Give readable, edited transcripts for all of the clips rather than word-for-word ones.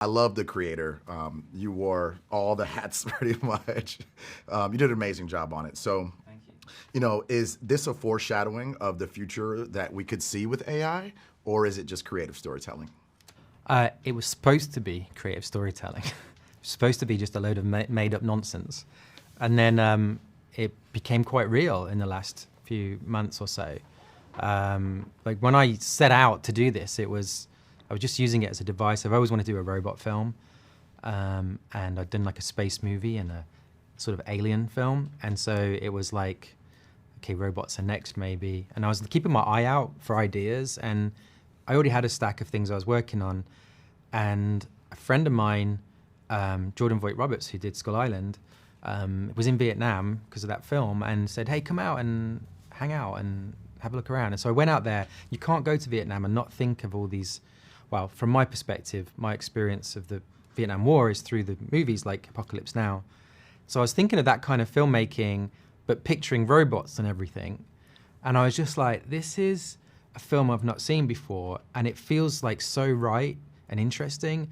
I love the creator. You wore all the hats pretty much. You did an amazing job on it. So, Thank you. is this a foreshadowing of the future that we could see with AI, or is it just creative storytelling? It was supposed to be creative storytelling. It was supposed to be just a load of made-up nonsense. And then it became quite real in the last few months or so. Like when I set out to do this, I was just using it as a device. I've always wanted to do a robot film. And I'd done like a space movie and a sort of alien film. And so it was like, okay, robots are next maybe. And I was keeping my eye out for ideas, and I already had a stack of things I was working on. And a friend of mine, Jordan Voigt-Roberts, who did Skull Island, was in Vietnam because of that film and said, hey, come out and hang out and have a look around. And so I went out there. You can't go to Vietnam and not think of all these, well, from my perspective, my experience of the Vietnam War is through the movies like Apocalypse Now. So I was thinking of that kind of filmmaking, but picturing robots and everything. And I was just like, this is a film I've not seen before, and it feels like so right and interesting.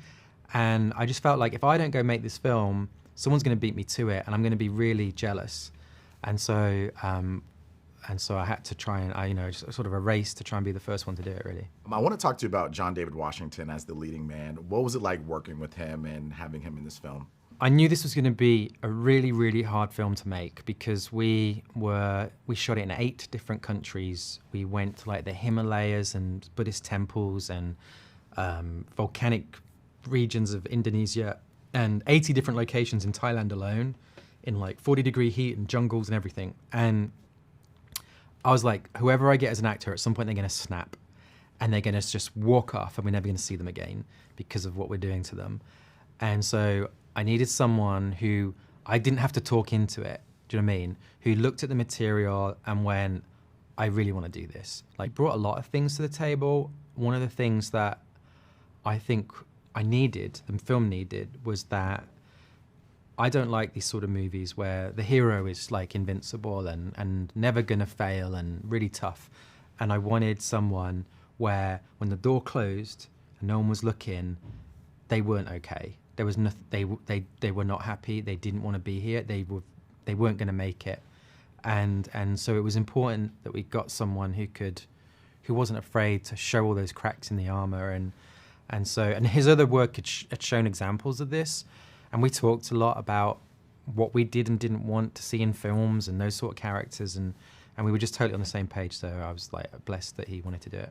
And I just felt like if I don't go make this film, someone's going to beat me to it, and I'm going to be really jealous. And so I had to try and, just sort of a race to try and be the first one to do it, really. I want to talk to you about John David Washington as the leading man. What was it like working with him and having him in this film? I knew this was going to be a really, really hard film to make because we shot it in 8 different countries. We went to like the Himalayas and Buddhist temples and volcanic regions of Indonesia and 80 different locations in Thailand alone in like 40-degree heat and jungles and everything. And I was like, whoever I get as an actor, at some point they're going to snap and they're going to just walk off and we're never going to see them again because of what we're doing to them. And so I needed someone who I didn't have to talk into it, do you know what I mean? Who looked at the material and went, I really want to do this. Like, brought a lot of things to the table. One of the things that I think I needed, the film needed, was that I don't like these sort of movies where the hero is like invincible and never gonna fail and really tough. And I wanted someone where when the door closed and no one was looking, they weren't okay. There was nothing, they were not happy. They didn't want to be here. They weren't going to make it. And so it was important that we got someone who wasn't afraid to show all those cracks in the armor. And his other work had shown examples of this. And we talked a lot about what we did and didn't want to see in films and those sort of characters. And we were just totally on the same page. So I was like blessed that he wanted to do it.